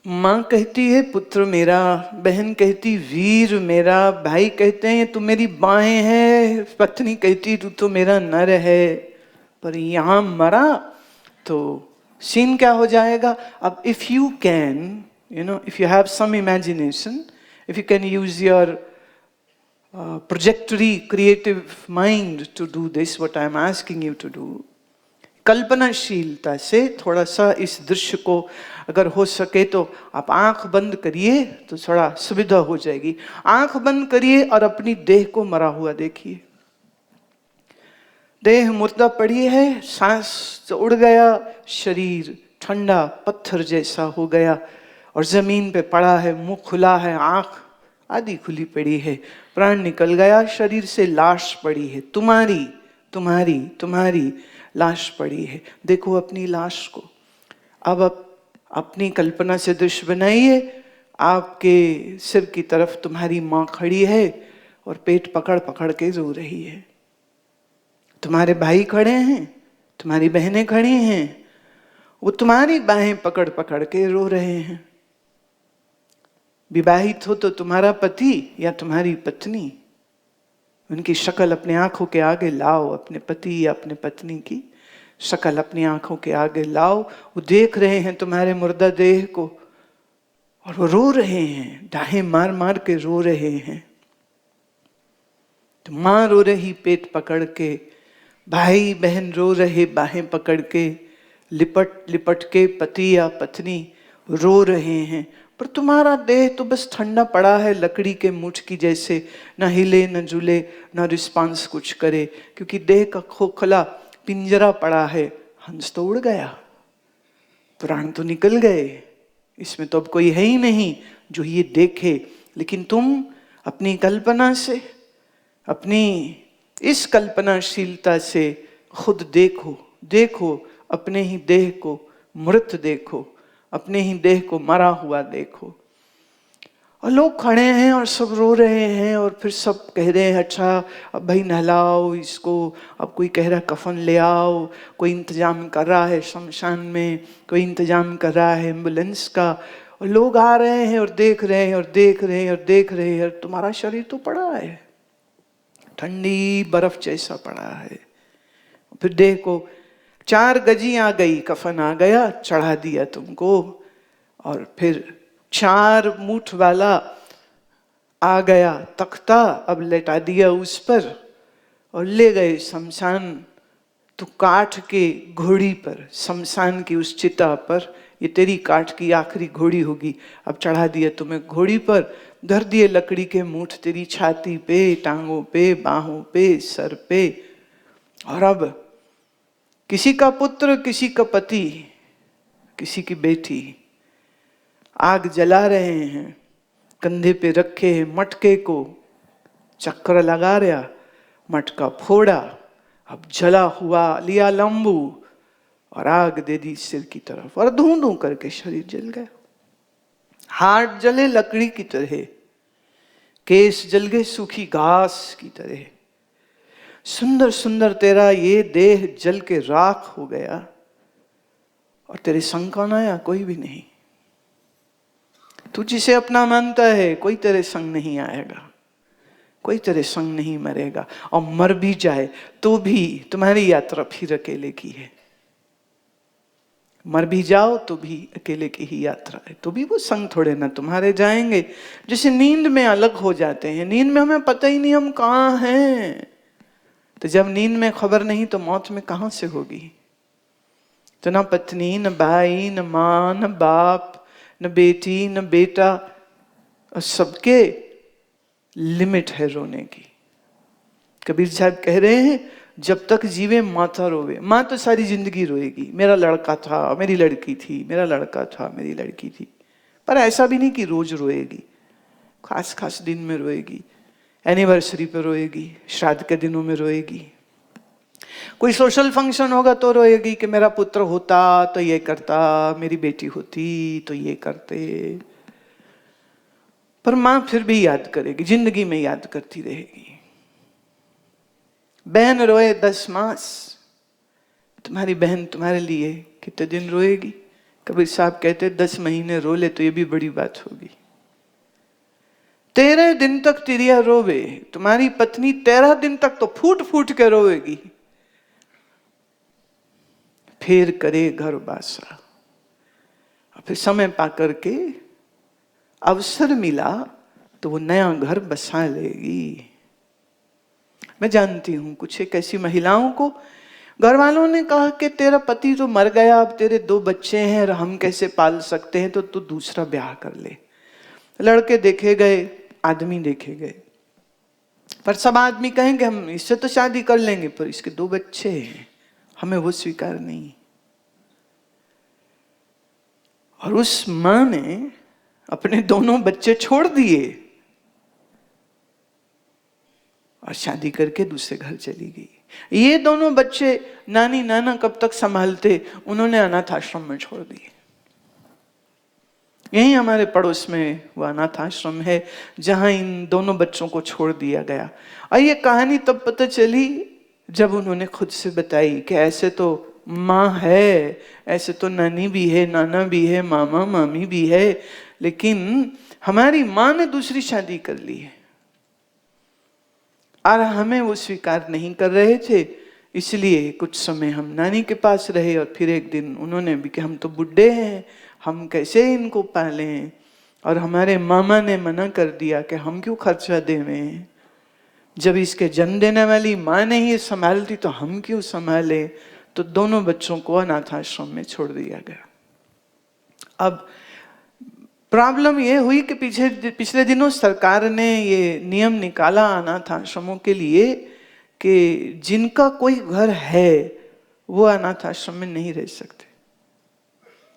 माँ कहती है पुत्र मेरा, बहन कहती वीर मेरा, भाई कहते हैं तू मेरी बाहें है, पत्नी कहती तू तो मेरा नर है। पर यहाँ मरा तो सीन क्या हो जाएगा? अब if you can, if you have some imagination, if you can use your projectory creative mind to do this, what I am asking you to do, कल्पनाशीलता से थोड़ा सा इस दृश्य को अगर हो सके तो आप आंख बंद करिए तो थोड़ा सुविधा हो जाएगी। आंख बंद करिए और अपनी देह को मरा हुआ देखिए। देह मुर्दा पड़ी है, सांस तो उड़ गया, शरीर ठंडा पत्थर जैसा हो गया और जमीन पे पड़ा है, मुंह खुला है, आंख आधी खुली पड़ी है, प्राण निकल गया, शरीर से लाश पड़ी है, तुम्हारी तुम्हारी तुम्हारी लाश पड़ी है। देखो अपनी लाश को। अब अपनी कल्पना से दृश्य बनाइए, आपके सिर की तरफ तुम्हारी माँ खड़ी है और पेट पकड़ पकड़ के रो रही है। तुम्हारे भाई खड़े हैं, तुम्हारी बहनें खड़ी हैं, वो तुम्हारी बाहें पकड़ पकड़ के रो रहे हैं। विवाहित हो तो तुम्हारा पति या तुम्हारी पत्नी, उनकी शक्ल अपने आंखों के आगे लाओ, अपने पति या अपने पत्नी की शक्ल अपनी आंखों के आगे लाओ। वो देख रहे हैं तुम्हारे मुर्दा देह को और वो रो रहे हैं, डाहे मार मार के रो रहे हैं। तो माँ रो रही पेट पकड़ के, भाई बहन रो रहे बाहें पकड़ के, लिपट लिपट के पति या पत्नी रो रहे हैं। पर तुम्हारा देह तो बस ठंडा पड़ा है, लकड़ी के मुठ की जैसे, न हिले न झूले न रिस्पांस कुछ करे, क्योंकि देह का खोखला पिंजरा पड़ा है। हंस तो उड़ गया, प्राण तो निकल गए, इसमें तो अब कोई है ही नहीं जो ये देखे। लेकिन तुम अपनी कल्पना से, अपनी इस कल्पनाशीलता से खुद देखो, देखो अपने ही देह को मृत देखो, अपने ही देह को मरा हुआ देखो। और लोग खड़े हैं और सब रो रहे हैं और फिर सब कह रहे हैं अच्छा अब भाई नहलाओ इसको, अब कोई कह रहा है कफन ले आओ, कोई इंतजाम कर रहा है शमशान में, कोई इंतजाम कर रहा है एम्बुलेंस का, और लोग आ रहे हैं और देख रहे हैं और देख रहे हैं और देख रहे हैं। और तुम्हारा शरीर तो पड़ा है, ठंडी बर्फ जैसा पड़ा है। फिर देह को 4 गजी आ गई, कफन आ गया, चढ़ा दिया तुमको, और फिर 4 मूठ वाला आ गया तख्ता, अब लेटा दिया उस पर और ले गए शमशान। तो काठ के घोड़ी पर, शमशान की उस चिता पर, ये तेरी काठ की आखिरी घोड़ी होगी, अब चढ़ा दिया तुम्हें घोड़ी पर, धर दिए लकड़ी के मूठ तेरी छाती पे, टांगों पे, बाहों पे, सर पे। और अब किसी का पुत्र, किसी का पति, किसी की बेटी आग जला रहे हैं, कंधे पे रखे हैं मटके को, चक्कर लगा रहा, मटका फोड़ा, अब जला हुआ लिया लंबू और आग दे दी सिर की तरफ, और धूं धूं करके शरीर जल गया। हाथ जले लकड़ी की तरह, केस जल गए सूखी घास की तरह। सुंदर सुंदर तेरा ये देह जल के राख हो गया, और तेरे संग कौन आया? कोई भी नहीं। तू जिसे अपना मानता है, कोई तेरे संग नहीं आएगा, कोई तेरे संग नहीं मरेगा। और मर भी जाए तो भी तुम्हारी यात्रा फिर अकेले की है। मर भी जाओ तो भी अकेले की ही यात्रा है, तो भी वो संग थोड़े ना तुम्हारे जाएंगे। जैसे नींद में अलग हो जाते हैं, नींद में हमें पता ही नहीं हम कहाँ हैं, तो जब नींद में खबर नहीं तो मौत में कहां से होगी? तो ना पत्नी, न भाई, न माँ, न बाप, न बेटी, न बेटा, सबके लिमिट है रोने की। कबीर साहब कह रहे हैं जब तक जीवे माता रोवे। माँ तो सारी जिंदगी रोएगी, मेरा लड़का था, मेरी लड़की थी, मेरा लड़का था, मेरी लड़की थी। पर ऐसा भी नहीं कि रोज रोएगी, खास खास दिन में रोएगी, एनिवर्सरी पर रोएगी, श्राद्ध के दिनों में रोएगी, कोई सोशल फंक्शन होगा तो रोएगी कि मेरा पुत्र होता तो ये करता, मेरी बेटी होती तो ये करते। पर माँ फिर भी याद करेगी, जिंदगी में याद करती रहेगी। बहन रोए 10 मास, तुम्हारी बहन तुम्हारे लिए कितने दिन रोएगी? कबीर साहब कहते 10 महीने रो ले तो ये भी बड़ी बात होगी। 13 दिन तक तिरिया रोवे, तुम्हारी पत्नी 13 दिन तक तो फूट फूट के रोएगी, फिर करे घर बासा। फिर समय पा करके अवसर मिला तो वो नया घर बसा लेगी। मैं जानती हूं कुछ एक ऐसी महिलाओं को घर वालों ने कहा कि तेरा पति तो मर गया, अब तेरे 2 बच्चे हैं और हम कैसे पाल सकते हैं, तो तू दूसरा ब्याह कर ले। लड़के देखे गए, आदमी देखे गए, पर सब आदमी कहेंगे हम इससे तो शादी कर लेंगे, पर इसके 2 बच्चे हैं, हमें वो स्वीकार नहीं। और उस मां ने अपने दोनों बच्चे छोड़ दिए और शादी करके दूसरे घर चली गई। ये दोनों बच्चे नानी नाना कब तक संभालते, उन्होंने अनाथ आश्रम में छोड़ दिए। यहीं हमारे पड़ोस में वो अनाथ आश्रम है जहां इन दोनों बच्चों को छोड़ दिया गया। और ये कहानी तब पता चली जब उन्होंने खुद से बताई कि ऐसे तो माँ है, ऐसे तो नानी भी है, नाना भी है, मामा मामी भी है, लेकिन हमारी माँ ने दूसरी शादी कर ली है और हमें वो स्वीकार नहीं कर रहे थे, इसलिए कुछ समय हम नानी के पास रहे। और फिर एक दिन उन्होंने भी कि हम तो बुढ़े हैं, हम कैसे इनको पालें, और हमारे मामा ने मना कर दिया कि हम क्यों खर्चा देवें, जब इसके जन्म देने वाली माँ ने ही संभालती तो हम क्यों संभाले। तो दोनों बच्चों को अनाथ आश्रम में छोड़ दिया गया। अब प्रॉब्लम ये हुई कि पिछले दिनों सरकार ने ये नियम निकाला अनाथ आश्रमों के लिए कि जिनका कोई घर है वो अनाथ आश्रम में नहीं रह सकते।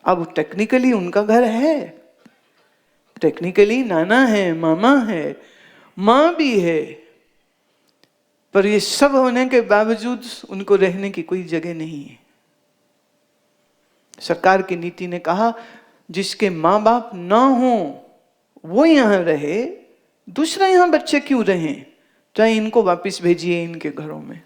अब टेक्निकली उनका घर है, टेक्निकली नाना है, मामा है, माँ भी है, पर ये सब होने के बावजूद उनको रहने की कोई जगह नहीं है। सरकार की नीति ने कहा जिसके माँ बाप ना हो वो यहां रहे, दूसरा यहां बच्चे क्यों रहें, चाहे इनको वापस भेजिए इनके घरों में।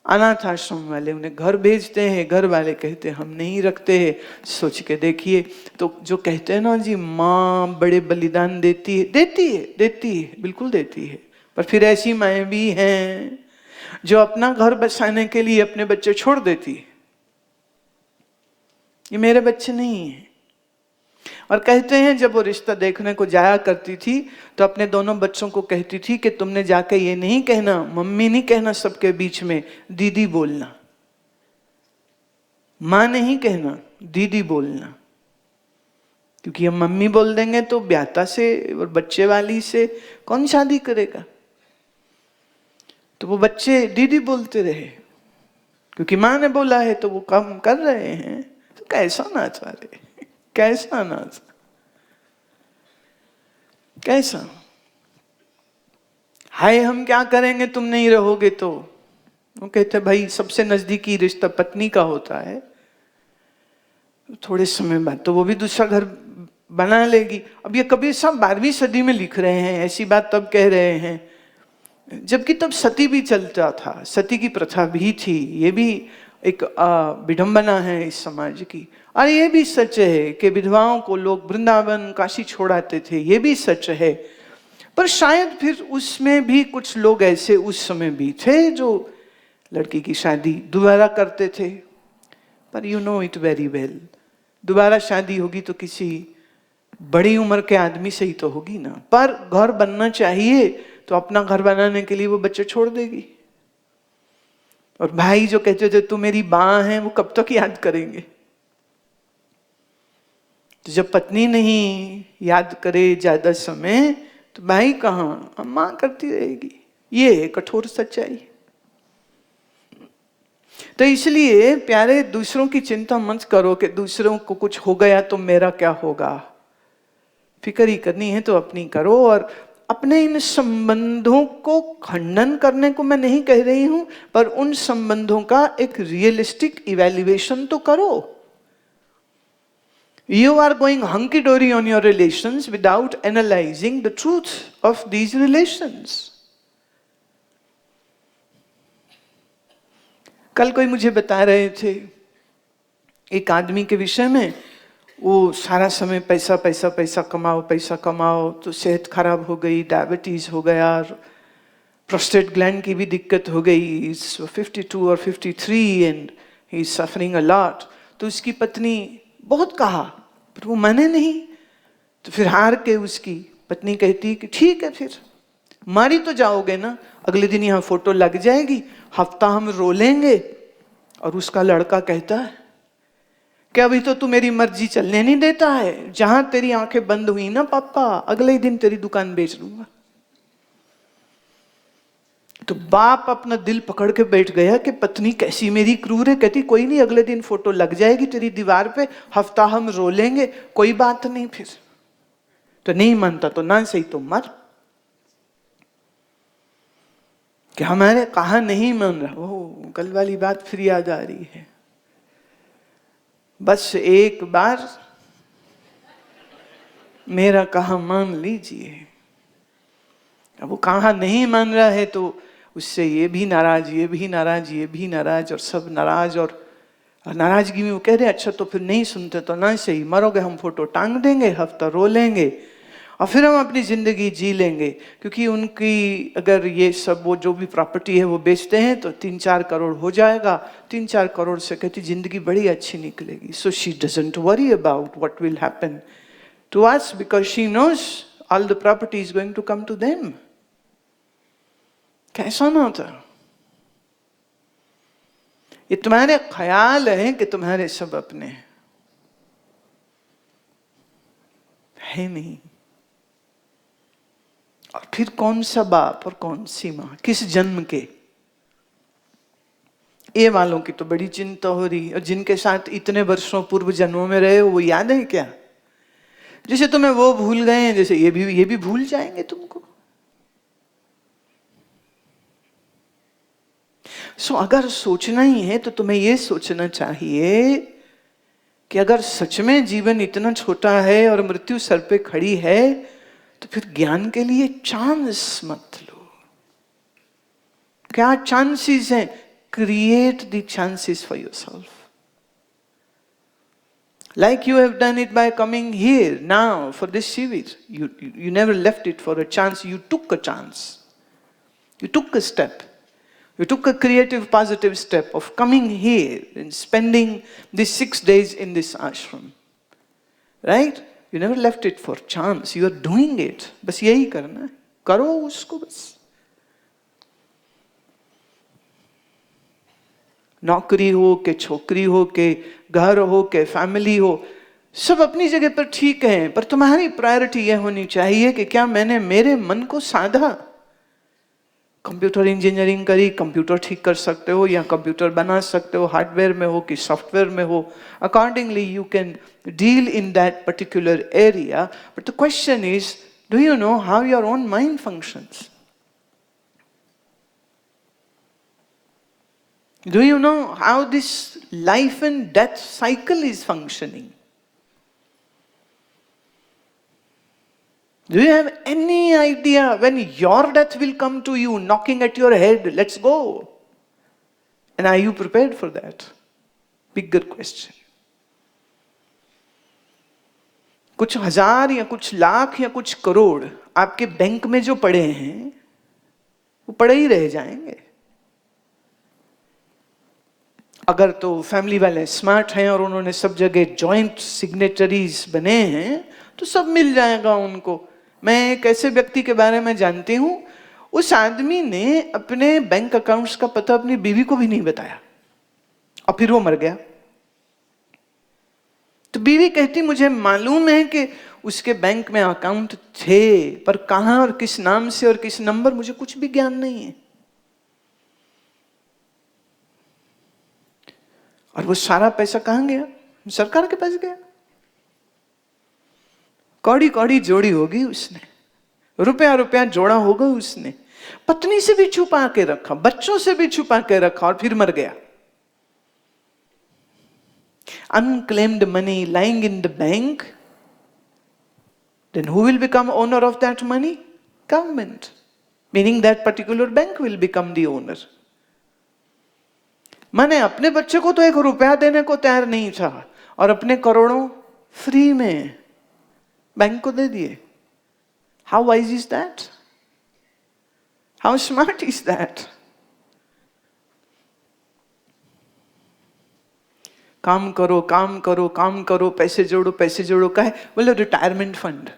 अनाथ आश्रम वाले उन्हें घर भेजते हैं, घर वाले कहते हैं हम नहीं रखते हैं। सोच के देखिए, तो जो कहते हैं ना जी माँ बड़े बलिदान देती है, देती है बिल्कुल देती है, पर फिर ऐसी माएँ भी हैं जो अपना घर बसाने के लिए अपने बच्चे छोड़ देती है। ये मेरे बच्चे नहीं हैं। और कहते हैं जब वो रिश्ता देखने को जाया करती थी तो अपने दोनों बच्चों को कहती थी कि तुमने जाके ये नहीं कहना, मम्मी नहीं कहना, सबके बीच में दीदी बोलना, माँ नहीं कहना, दीदी बोलना, क्योंकि हम मम्मी बोल देंगे तो ब्याता से और बच्चे वाली से कौन शादी करेगा। तो वो बच्चे दीदी बोलते रहे, क्योंकि माँ ने बोला है तो वो काम कर रहे हैं। तो कैसा नाच रहे, कैसा नाच, कैसा हाय हम क्या करेंगे तुम नहीं रहोगे तो। वो कहते भाई सबसे नजदीकी रिश्ता पत्नी का होता है, थोड़े समय बाद तो वो भी दूसरा घर बना लेगी। अब ये कबीर साहब 12वीं सदी में लिख रहे हैं, ऐसी बात तब कह रहे हैं जबकि तब सती भी चलता था, सती की प्रथा भी थी। ये भी एक विडंबना है इस समाज की। और ये भी सच है कि विधवाओं को लोग वृंदावन काशी छोड़ाते थे, ये भी सच है। पर शायद फिर उसमें भी कुछ लोग ऐसे उस समय भी थे जो लड़की की शादी दोबारा करते थे। पर you know it very well, दोबारा शादी होगी तो किसी बड़ी उम्र के आदमी से ही तो होगी ना। पर घर बनना चाहिए तो अपना घर बनाने के लिए वो बच्चे छोड़ देगी। और भाई जो कहते थे तू मेरी मां है, वो कब तक याद करेंगे। तो जब पत्नी नहीं याद करे ज्यादा समय तो भाई कहाँ, मां करती रहेगी। ये है कठोर सच्चाई। तो इसलिए प्यारे दूसरों की चिंता मत करो कि दूसरों को कुछ हो गया तो मेरा क्या होगा। फिक्र ही करनी है तो अपनी करो। और अपने इन संबंधों को खंडन करने को मैं नहीं कह रही हूं, पर उन संबंधों का एक रियलिस्टिक इवैल्यूएशन तो करो। You are going hunky-dory on your relations without analyzing the truth of these relations. कल कोई मुझे बता रहे थे एक आदमी के विषय में, वो सारा समय पैसा पैसा पैसा कमाओ, तो सेहत खराब हो गई, डायबिटीज हो गया, प्रोस्टेट ग्लैंड की भी दिक्कत हो गई। इज 52 और 53 and he is suffering a lot. तो उसकी पत्नी बहुत कहा पर वो माने नहीं। तो फिर हार के उसकी पत्नी कहती कि ठीक है, फिर मारी तो जाओगे ना, अगले दिन यहाँ फोटो लग जाएगी, हफ्ता हम रो लेंगे। और उसका लड़का कहता है कि अभी तो तू मेरी मर्जी चलने नहीं देता है, जहां तेरी आंखें बंद हुई ना पापा, अगले ही दिन तेरी दुकान बेच दूंगा। तो बाप अपना दिल पकड़ के बैठ गया कि पत्नी कैसी मेरी क्रूर है। कहती कोई नहीं, अगले दिन फोटो लग जाएगी तेरी दीवार पे, हफ्ता हम रो लेंगे, कोई बात नहीं। फिर तो नहीं मानता तो ना सही तो मर। कि हमारे कहा नहीं मान रहा, वो कल वाली बात फिर याद आ रही है। बस एक बार मेरा कहा मान लीजिए। अब वो कहा नहीं मान रहा है तो उससे ये भी नाराज, ये भी नाराज, ये भी नाराज, और सब नाराज। और नाराजगी में वो कह रहे अच्छा तो फिर नहीं सुनते तो ना सही, मरोगे हम फोटो टांग देंगे, हफ्ता रो लेंगे और फिर हम अपनी जिंदगी जी लेंगे। क्योंकि उनकी अगर ये सब वो जो भी प्रॉपर्टी है वो बेचते हैं तो 3-4 करोड़ हो जाएगा। 3-4 करोड़ से कहती जिंदगी बड़ी अच्छी निकलेगी। So she doesn't worry about what will happen to us because she knows all the property is going to come to them. कैसा ना था? ये तुम्हारे ख्याल है कि तुम्हारे सब अपने है नहीं। और फिर कौन सा बाप और कौन सी मां, किस जन्म के, ये वालों की तो बड़ी चिंता हो रही। और जिनके साथ इतने वर्षों पूर्व जन्मों में रहे हो वो याद है क्या? जैसे तुम्हें वो भूल गए हैं, जैसे ये भी भूल जाएंगे तुमको। सो अगर सोचना ही है तो तुम्हें ये सोचना चाहिए कि अगर सच में जीवन इतना छोटा है और मृत्यु सर पे खड़ी है तो फिर ज्ञान के लिए चांस मत लो। क्या चांसेस हैं? Create the chances for yourself, like you have done it by coming here now for this shivir. You never left it for a chance. You took a chance, you took a step, you took a creative positive step of coming here and spending these 6 days in this ashram, right? You never left it for chance. You are doing it. बस यही करना है, करो उसको बस। नौकरी हो के छोकरी हो के घर हो के फैमिली हो, सब अपनी जगह पर ठीक है, पर तुम्हारी प्रायोरिटी यह होनी चाहिए कि क्या मैंने मेरे मन को साधा। कंप्यूटर इंजीनियरिंग करी, कंप्यूटर ठीक कर सकते हो या कंप्यूटर बना सकते हो, हार्डवेयर में हो कि सॉफ्टवेयर में हो, accordingly you can deal in that particular area. But the question is, do you know how your own mind functions? Do you know how this life and death cycle is functioning? Do you have any idea when your death will come to you knocking at your head, let's go? And are you prepared for that? Bigger question. कुछ हजार या कुछ लाख या कुछ करोड़ आपके bank में जो पड़े हैं वो पड़े ही रह जाएंगे। अगर तो फैमिली वाले स्मार्ट हैं और उन्होंने सब जगह जॉइंट सिग्नेटरीज बने हैं तो सब मिल जाएगा उनको। मैं एक ऐसे व्यक्ति के बारे में जानती हूं, उस आदमी ने अपने बैंक अकाउंट्स का पता अपनी बीवी को भी नहीं बताया और फिर वो मर गया। तो बीवी कहती मुझे मालूम है कि उसके बैंक में अकाउंट थे, पर कहां और किस नाम से और किस नंबर मुझे कुछ भी ज्ञान नहीं है। और वो सारा पैसा कहां गया? सरकार के पास गया। कौड़ी कौड़ी जोड़ी होगी उसने, रुपया रुपया जोड़ा होगा उसने, पत्नी से भी छुपा के रखा, बच्चों से भी छुपा के रखा और फिर मर गया। Unclaimed money lying in the bank, then who will become owner of that money? Government. Meaning that particular bank will become the owner. मैंने अपने बच्चे को तो 1 रुपया देने को तैयार नहीं था और अपने करोड़ों फ्री में बैंक को दे दिए। How wise is that? How smart is that? काम करो काम करो काम करो, पैसे जोड़ो का है? बोले retirement fund.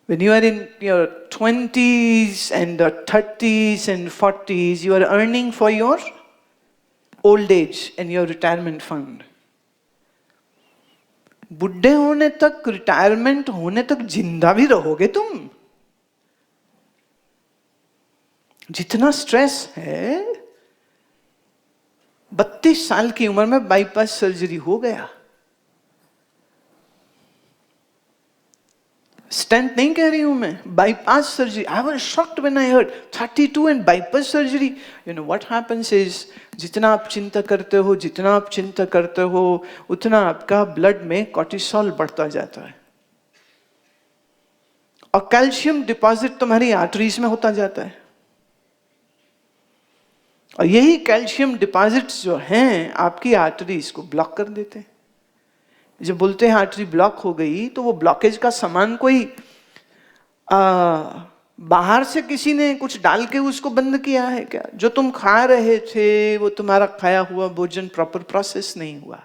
When you are in your 20s and 30s and 40s, you are earning for your old age and your retirement fund. बुढ़े होने तक, रिटायरमेंट होने तक जिंदा भी रहोगे तुम। जितना स्ट्रेस है, 32 साल की उम्र में बाईपास सर्जरी हो गया। स्टेंट नहीं कह रही हूं मैं, bypass surgery. I was shocked when I heard 32 and bypass surgery. You know what happens is, जितना आप चिंता करते हो, जितना आप चिंता करते हो, उतना आपका ब्लड में कॉर्टिसोल बढ़ता जाता है, और कैल्शियम डिपॉजिट तुम्हारी आर्टरीज में होता जाता है, और यही कैल्शियम डिपॉजिट्स जो हैं आपकी आर्टरीज को ब्लॉक कर देते हैं। जब बोलते हैं आर्टरी ब्लॉक हो गई, तो वो ब्लॉकेज का सामान कोई बाहर से किसी ने कुछ डाल के उसको बंद किया है क्या? जो तुम खा रहे थे वो तुम्हारा खाया हुआ भोजन प्रॉपर प्रोसेस नहीं हुआ।